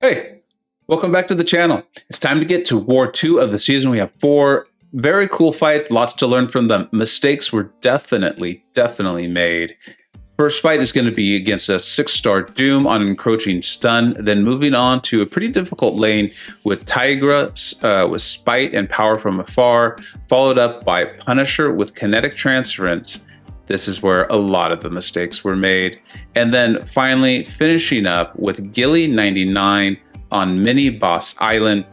Hey, welcome back to the channel. It's time to get to War 2 of the season. We have 4 very cool fights, lots to learn from them. Mistakes were definitely made. First fight is going to be against a 6-star Doom on an encroaching stun, then moving on to a pretty difficult lane with Tigra with Spite and Power from Afar, followed up by Punisher with Kinetic Transference. This is where a lot of the mistakes were made. And then finally finishing up with Gilly 99 on Mini Boss Island.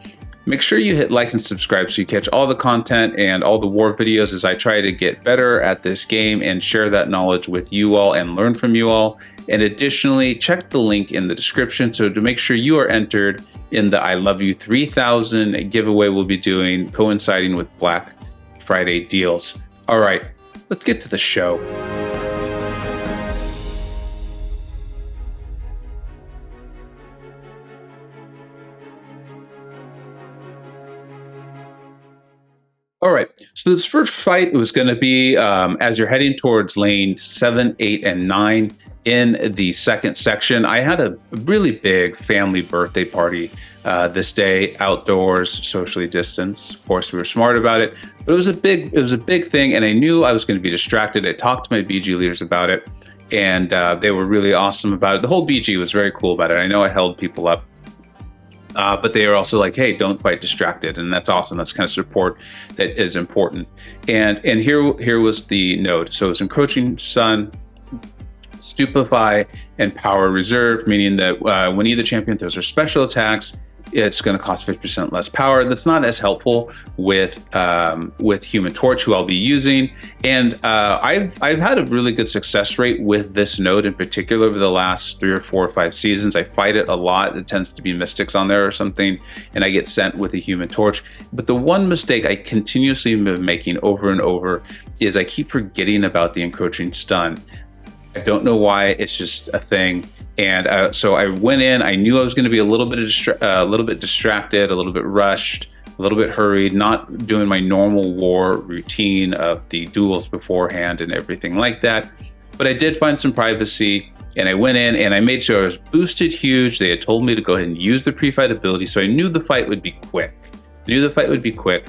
Make sure you hit like and subscribe so you catch all the content and all the war videos as I try to get better at this game and share that knowledge with you all and learn from you all. And additionally, check the link in the description so to make sure you are entered in the I Love You 3000 giveaway we'll be doing coinciding with Black Friday deals. All right. Let's get to the show. All right, so this first fight was going to be as you're heading towards lane 7, 8, and 9 in the second section. I had a really big family birthday party this day, outdoors, socially distanced. Of course, we were smart about it, but it was a big thing, and I knew I was going to be distracted. I talked to my BG leaders about it, and they were really awesome about it. The whole BG was very cool about it. I know I held people up. But they are also like, hey, don't fight distracted. And that's awesome. That's kind of support that is important. And here was the node. So it's Encroaching Sun, Stupefy, and Power Reserve, meaning that when either champion throws their special attacks, it's going to cost 50% less power. That's not as helpful with Human Torch, who I'll be using. And I've had a really good success rate with this node in particular over the last 3 or 4 or 5 seasons. I fight it a lot. It tends to be Mystics on there or something, and I get sent with a Human Torch. But the one mistake I continuously am making over and over is I keep forgetting about the Encroaching Stun. I don't know why, it's just a thing. And so I went in, I knew I was going to be a little bit distracted, a little bit rushed, a little bit hurried, not doing my normal war routine of the duels beforehand and everything like that. But I did find some privacy, and I went in and I made sure I was boosted huge. They had told me to go ahead and use the pre-fight ability, so I knew the fight would be quick.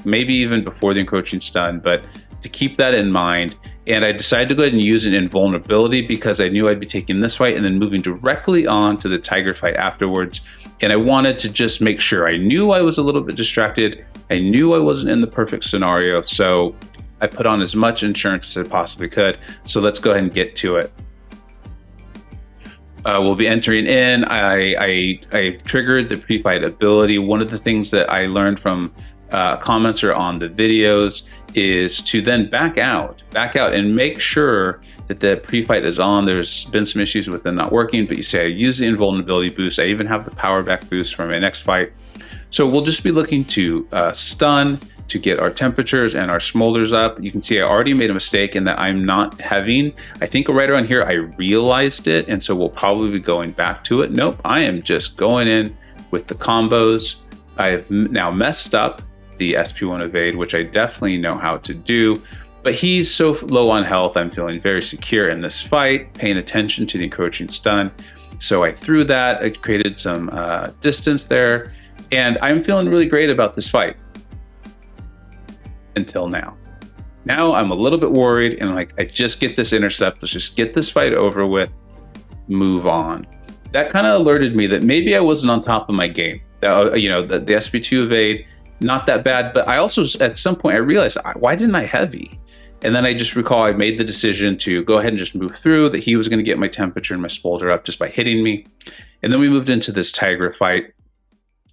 Maybe even before the Encroaching Stun, but to keep that in mind. And I decided to go ahead and use an invulnerability because I knew I'd be taking this fight and then moving directly on to the Tiger fight afterwards. And I wanted to just make sure. I knew I was a little bit distracted. I knew I wasn't in the perfect scenario. So I put on as much insurance as I possibly could. So let's go ahead and get to it. We'll be entering in. I triggered the pre-fight ability. One of the things that I learned from commenter on the videos is to then back out and make sure that the pre-fight is on. There's been some issues with them not working, but you say I use the invulnerability boost. I even have the power back boost for my next fight. So we'll just be looking to stun to get our temperatures and our smolders up. You can see I already made a mistake in that I'm not having, I think right around here I realized it, and so we'll probably be going back to it. Nope, I am just going in with the combos. I've now messed up the SP1 evade, which I definitely know how to do, but he's so low on health. I'm feeling very secure in this fight, paying attention to the Encroaching Stun. So I threw that, I created some distance there, and I'm feeling really great about this fight. Until now. Now I'm a little bit worried and like, I just get this intercept, let's just get this fight over with, move on. That kind of alerted me that maybe I wasn't on top of my game. You know, the SP2 evade, not that bad, but I also, at some point I realized, why didn't I heavy? And then I just recall I made the decision to go ahead and just move through, that he was going to get my temperature and my smolder up just by hitting me. And then we moved into this Tigra fight.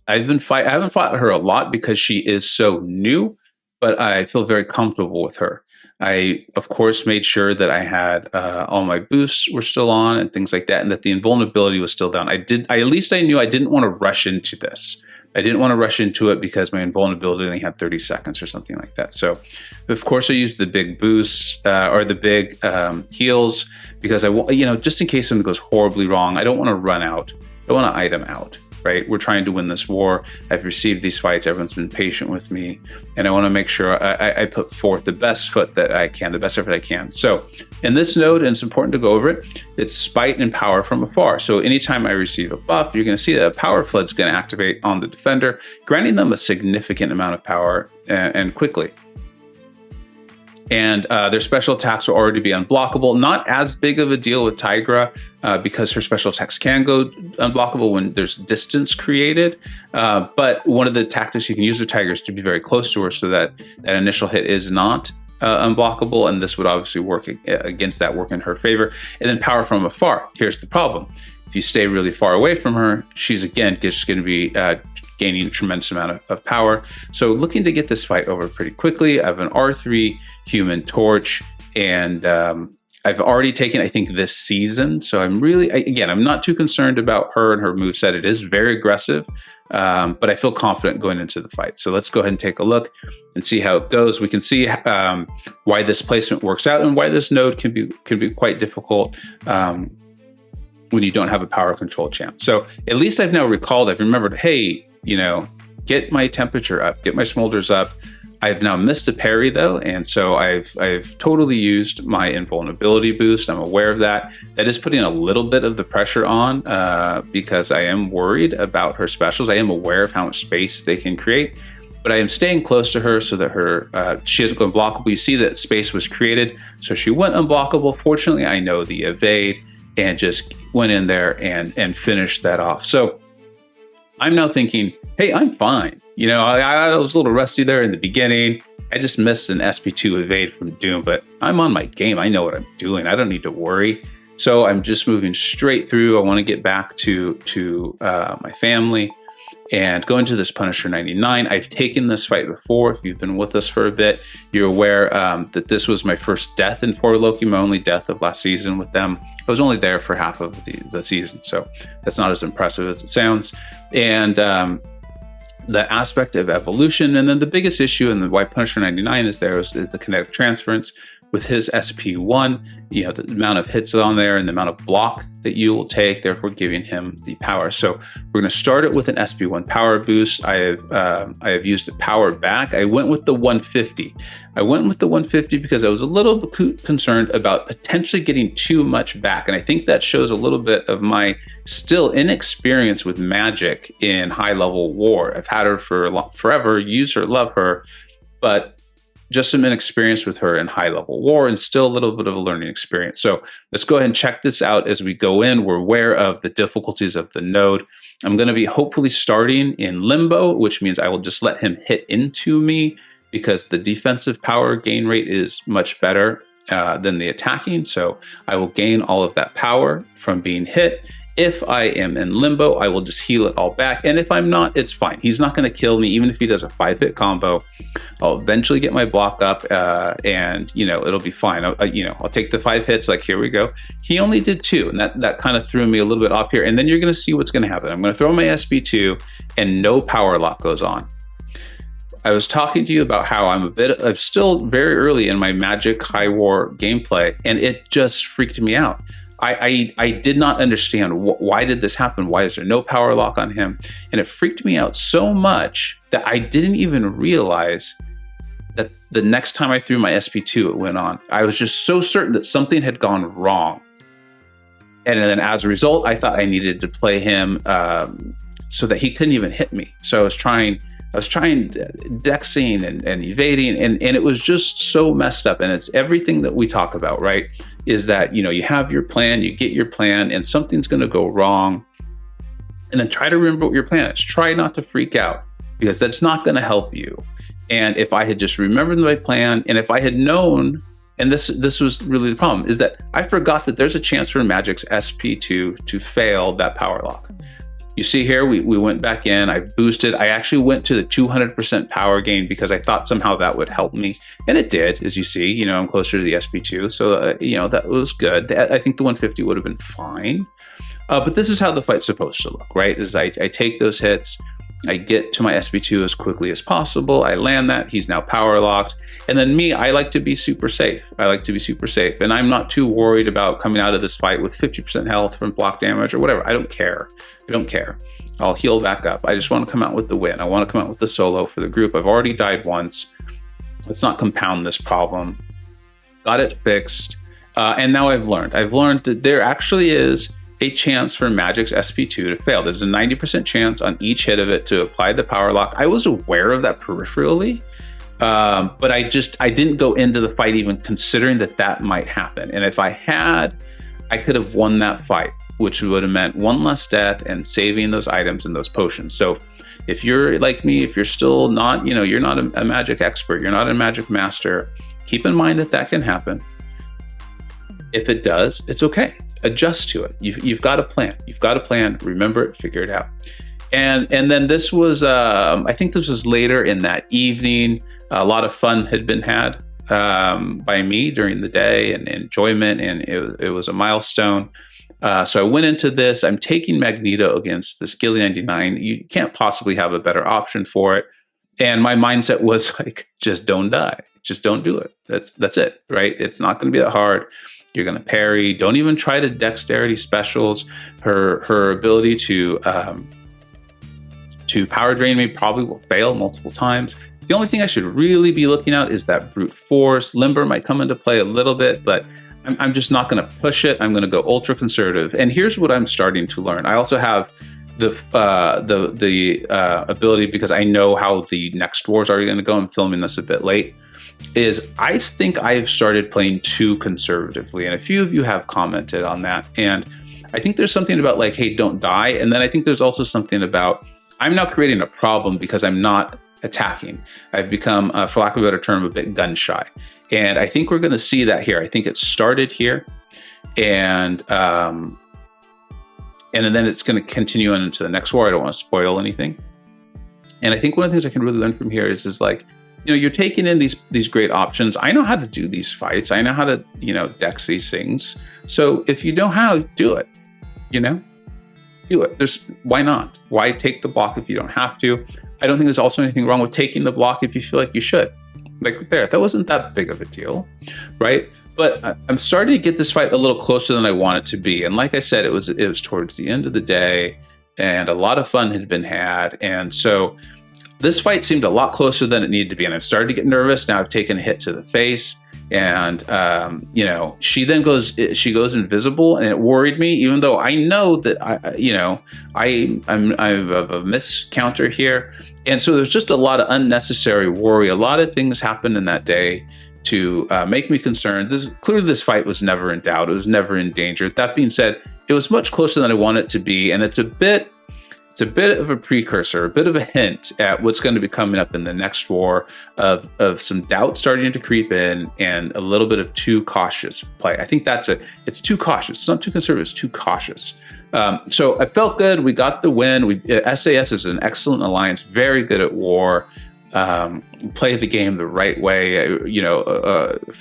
I haven't fought her a lot because she is so new, but I feel very comfortable with her. I, of course, made sure that I had all my boosts were still on and things like that, and that the invulnerability was still down. At least I knew I didn't want to rush into this. I didn't want to rush into it because my invulnerability only had 30 seconds or something like that. So, of course, I used the big boosts or the big heals because just in case something goes horribly wrong, I don't want to run out. I don't want to item out. right? We're trying to win this war. I've received these fights. Everyone's been patient with me. And I want to make sure I put forth the best foot that I can, the best effort I can. So in this node, and it's important to go over it, it's spite and power from afar. So anytime I receive a buff, you're going to see that a power flood's going to activate on the defender, granting them a significant amount of power and quickly. And their special attacks will already be unblockable. Not as big of a deal with Tigra because her special attacks can go unblockable when there's distance created. But one of the tactics you can use with Tigra is to be very close to her so that that initial hit is not unblockable. And this would obviously work against that, work in her favor. And then power from afar. Here's the problem. If you stay really far away from her, she's again just going to be gaining a tremendous amount of power. So looking to get this fight over pretty quickly. I have an R3 Human Torch, and I've already taken, I think, this season. So I'm really, again, I'm not too concerned about her and her moveset. It is very aggressive, but I feel confident going into the fight. So let's go ahead and take a look and see how it goes. We can see why this placement works out and why this node can be quite difficult when you don't have a power control champ. So at least I've now recalled, I've remembered, hey, you know, get my temperature up, get my smolders up. I've now missed a parry though, and so I've totally used my invulnerability boost. I'm aware of that. That is putting a little bit of the pressure on because I am worried about her specials. I am aware of how much space they can create, but I am staying close to her so that her she doesn't go unblockable. You see that space was created, so she went unblockable. Fortunately, I know the evade and just went in there and finished that off. So I'm now thinking, hey, I'm fine. You know, I was a little rusty there in the beginning. I just missed an SP2 evade from Doom, but I'm on my game. I know what I'm doing. I don't need to worry. So I'm just moving straight through. I want to get back to my family and go into this Punisher 99. I've taken this fight before. If you've been with us for a bit, you're aware that this was my first death in 4 Loki, my only death of last season with them. I was only there for half of the season, so that's not as impressive as it sounds. And the aspect of evolution, and then the biggest issue and why Punisher 99 is there is the kinetic transference with his SP1, you know, the amount of hits on there and the amount of block that you will take, therefore giving him the power. So we're going to start it with an SP1 power boost. I have used a power back. I went with the 150. I went with the 150 because I was a little concerned about potentially getting too much back. And I think that shows a little bit of my still inexperience with Magik in high level war. I've had her for forever, use her, love her, but just some inexperience with her in high level war and still a little bit of a learning experience. So let's go ahead and check this out as we go in. We're aware of the difficulties of the node. I'm going to be hopefully starting in limbo, which means I will just let him hit into me because the defensive power gain rate is much better than the attacking. So I will gain all of that power from being hit. If I am in limbo, I will just heal it all back. And if I'm not, it's fine. He's not going to kill me, even if he does a 5-hit combo. I'll eventually get my block up and, you know, it'll be fine. I'll take the 5 hits, like, here we go. He only did 2, and that kind of threw me a little bit off here. And then you're going to see what's going to happen. I'm going to throw my SP2 and no power lock goes on. I was talking to you about how I'm still very early in my Magik High War gameplay, and it just freaked me out. I did not understand why did this happen? Why is there no power lock on him? And it freaked me out so much that I didn't even realize that the next time I threw my SP2, it went on. I was just so certain that something had gone wrong. And then as a result, I thought I needed to play him so that he couldn't even hit me. So I was trying dexing and evading, and it was just so messed up. And it's everything that we talk about, right? Is that, you know, you have your plan, you get your plan, and something's going to go wrong. And then try to remember what your plan is. Try not to freak out, because that's not going to help you. And if I had just remembered my plan, and if I had known, and this was really the problem, is that I forgot that there's a chance for Magik's SP2 to fail that power lock. You see here, we went back in, I've boosted. I actually went to the 200% power gain because I thought somehow that would help me. And it did, as you see, you know, I'm closer to the SP2. So, you know, that was good. I think the 150 would have been fine. But this is how the fight's supposed to look, right? Is I take those hits, I get to my SP2 as quickly as possible. I land that. He's now power locked. And then me, I like to be super safe. And I'm not too worried about coming out of this fight with 50% health from block damage or whatever. I don't care. I'll heal back up. I just want to come out with the win. I want to come out with the solo for the group. I've already died once. Let's not compound this problem. Got it fixed. And now I've learned that there actually is a chance for Magik's SP2 to fail. There's a 90% chance on each hit of it to apply the power lock. I was aware of that peripherally, but I didn't go into the fight even considering that might happen. And if I had, I could have won that fight, which would have meant one less death and saving those items and those potions. So if you're like me, if you're still not, you're not a Magik expert, you're not a Magik master, keep in mind that can happen. If it does, it's okay. Adjust to it. You've got a plan. You've got a plan. Remember it. Figure it out. And then this was, I think this was later in that evening. A lot of fun had been had by me during the day and enjoyment, and it was a milestone. So I went into this. I'm taking Magneto against this Gilly 99. You can't possibly have a better option for it. And my mindset was like, just don't die. Just don't do it. That's it, right? It's not going to be that hard. You're going to parry. Don't even try to dexterity specials. Her ability to power drain me probably will fail multiple times. The only thing I should really be looking at is that brute force. Limber might come into play a little bit, but I'm just not going to push it. I'm going to go ultra conservative. And here's what I'm starting to learn. I also have the ability, because I know how the next wars are going to go. I'm filming this a bit late. Is I think I've started playing too conservatively, and a few of you have commented on that. And I think there's something about like, hey, don't die. And then I think there's also something about I'm now creating a problem because I'm not attacking. I've become, for lack of a better term, a bit gun shy. And I think we're going to see that here. I think it started here, and then it's going to continue on into the next war. I don't want to spoil anything. And I think one of the things I can really learn from here is like, you're taking in these great options. I know how to do these fights. I know how to, dex these things. So if you know how, do it, do it. Why not? Why take the block if you don't have to? I don't think there's also anything wrong with taking the block if you feel like you should. Like that wasn't that big of a deal, right? But I'm starting to get this fight a little closer than I want it to be. And like I said, it was towards the end of the day, and a lot of fun had been had. And so this fight seemed a lot closer than it needed to be, and I've started to get nervous. Now I've taken a hit to the face, and she then goes invisible, and it worried me. Even though I know that I'm a miss counter here, and so there's just a lot of unnecessary worry. A lot of things happened in that day to make me concerned. Clearly, this fight was never in doubt. It was never in danger. That being said, it was much closer than I want it to be, and it's a bit of a precursor, a bit of a hint at what's going to be coming up in the next war of some doubt starting to creep in and a little bit of too cautious play. I think it's too cautious. It's not too conservative, it's too cautious. So I felt good. We got the win. SAS is an excellent alliance, very good at war. Play the game the right way. It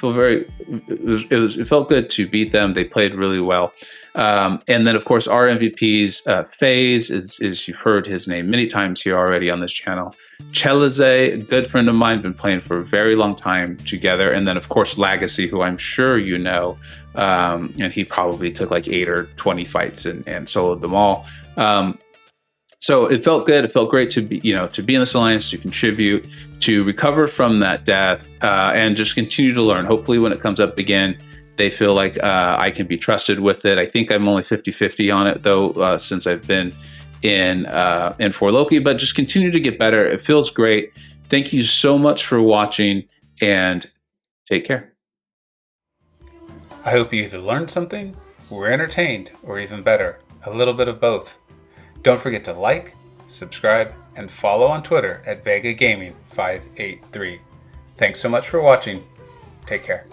felt good to beat them. They played really well. And then, of course, our MVP's FaZe is you've heard his name many times here already on this channel. Chelize, a good friend of mine, been playing for a very long time together. And then, of course, Legacy, who I'm sure you know, and he probably took like 8 or 20 fights and soloed them all. So it felt good. It felt great to be in this alliance, to contribute, to recover from that death, and just continue to learn. Hopefully, when it comes up again, they feel like I can be trusted with it. I think I'm only 50-50 on it, though, since I've been in for Loki. But just continue to get better. It feels great. Thank you so much for watching, and take care. I hope you either learned something, were entertained, or even better, a little bit of both. Don't forget to like, subscribe, and follow on Twitter at VegaGaming583. Thanks so much for watching. Take care.